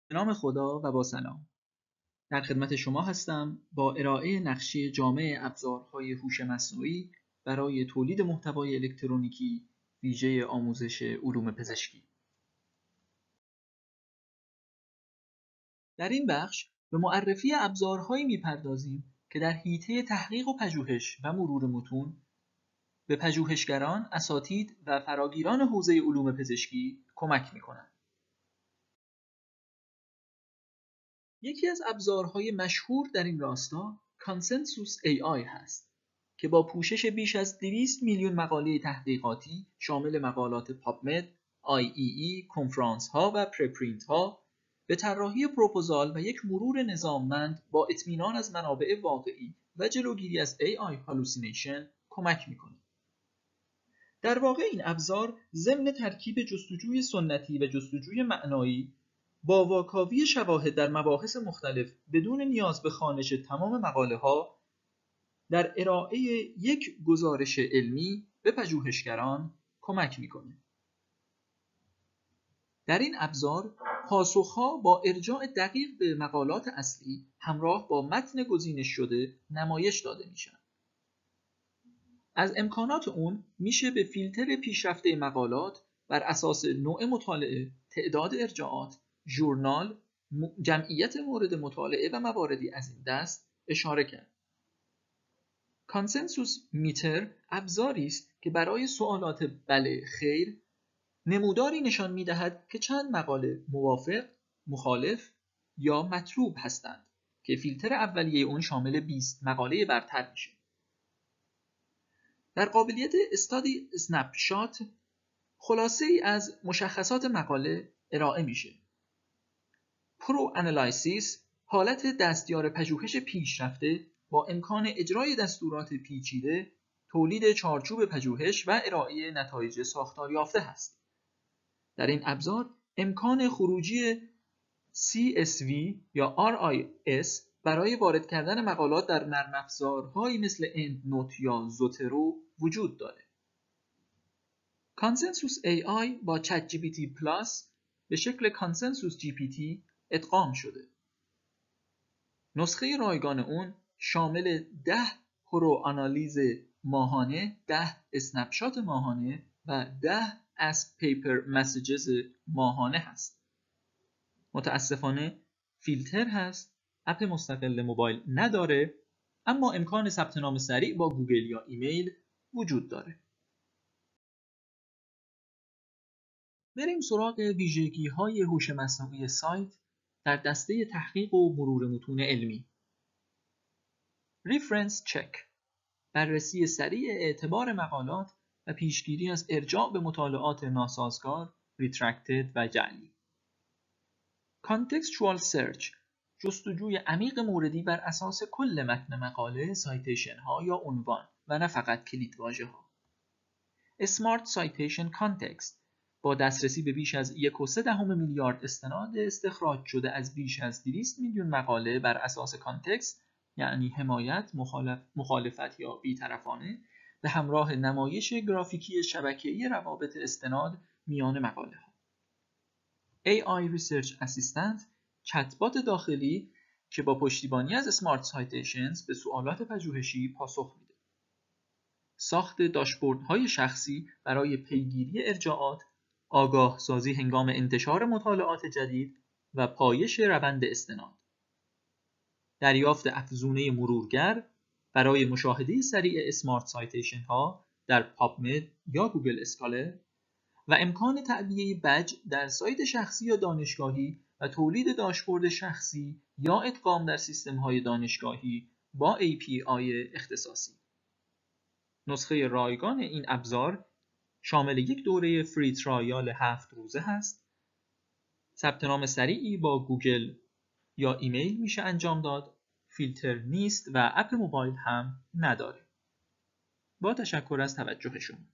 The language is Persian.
به نام خدا و با سلام. در خدمت شما هستم با ارائه نقشه جامع ابزارهای هوش مصنوعی برای تولید محتوای الکترونیکی ویژه آموزش علوم پزشکی. در این بخش به معرفی ابزارهایی می‌پردازیم که در حیطه تحقیق و پژوهش و مرور متون به پژوهشگران، اساتید و فراگیران حوزه علوم پزشکی کمک می‌کنند. یکی از ابزارهای مشهور در این راستا کانسنسوس AI هست که با پوشش بیش از 200 میلیون مقاله تحقیقاتی شامل مقالات پابمد، IEE، کنفرانس ها و پرپرینت ها به طراحی پروپوزال و یک مرور نظاممند با اطمینان از منابع واقعی و جلوگیری از AI هالوسینیشن کمک میکنه. در واقع این ابزار ضمن ترکیب جستجوی سنتی و جستجوی معنایی با واکاوی شواهد در مباحث مختلف بدون نیاز به خوانش تمام مقاله ها در ارائه یک گزارش علمی به پژوهشگران کمک میکنه. در این ابزار پاسخها با ارجاع دقیق به مقالات اصلی همراه با متن گزینش شده نمایش داده میشن. از امکانات اون میشه به فیلتر پیشرفته مقالات بر اساس نوع مطالعه، تعداد ارجاعات، ژورنال، جمعیت مورد مطالعه و مواردی از این دست اشاره کرد. کانسنسوس میتر ابزاری است که برای سوالات بله خیر نموداری نشان میدهد که چند مقاله موافق، مخالف یا مطلوب هستند که فیلتر اولیه اون شامل 20 مقاله برتر میشه. در قابلیت استادی اسنپشات خلاصه ای از مشخصات مقاله ارائه میشه. پرو انالایسیس حالت دستیار پژوهش پیشرفته با امکان اجرای دستورات پیچیده، تولید چارچوب پژوهش و ارائه نتایج ساختار یافته است. در این ابزار امکان خروجی CSV یا RIS برای وارد کردن مقالات در نرم افزارهایی مثل اندنوت یا زوترو وجود داره. کانسنسوس AI با چت جی پی تی پلاس به شکل کانسنسوس جی پی تی ادغام شده. نسخه رایگان اون شامل 10 پرو آنالیز ماهانه، 10 اسنپشات ماهانه و 10 Ask Paper Messages ماهانه هست. متاسفانه فیلتر هست، اپ مستقل موبایل نداره، اما امکان ثبت نام سریع با گوگل یا ایمیل وجود داره. بریم سراغ ویژگی‌های هوش مصنوعی سایت در دسته تحقیق و مرور متون علمی. ریفرنس چک، بررسی سریع اعتبار مقالات و پیشگیری از ارجاع به مطالعات ناسازگار، ریترکتد و جعلی. کانتکستوال سرچ، جستجوی عمیق موردی بر اساس کل متن مقاله، سایتیشن ها یا عنوان و نه فقط کلیدواژه ها. اسمارت سایتیشن کانتکست، با دسترسی به بیش از 1.3 میلیارد استناد استخراج شده از بیش از 200 میلیون مقاله بر اساس کانتکست، یعنی حمایت، مخالفت یا بی‌طرفانه، به همراه نمایش گرافیکی شبکه‌ای روابط استناد میان مقاله ها. AI Research Assistant، چتبات داخلی که با پشتیبانی از اسمارت سایتیشنز به سوالات پژوهشی پاسخ میده. ساخت داشبوردهای شخصی برای پیگیری ارجاعات، آگاه سازی هنگام انتشار مطالعات جدید و پایش روند استناد. دریافت افزونه مرورگر برای مشاهده سریع اسمارت سایتیشن ها در پابمد یا گوگل اسکالر و امکان تعبیه بج در سایت شخصی یا دانشگاهی و تولید داشبورد شخصی یا ادغام در سیستم‌های دانشگاهی با API اختصاصی. نسخه رایگان این ابزار شامل یک دوره فری ترایال 7 روزه هست. ثبت نام سریعی با گوگل یا ایمیل میشه انجام داد. فیلتر نیست و اپ موبایل هم نداره. با تشکر از توجه شما.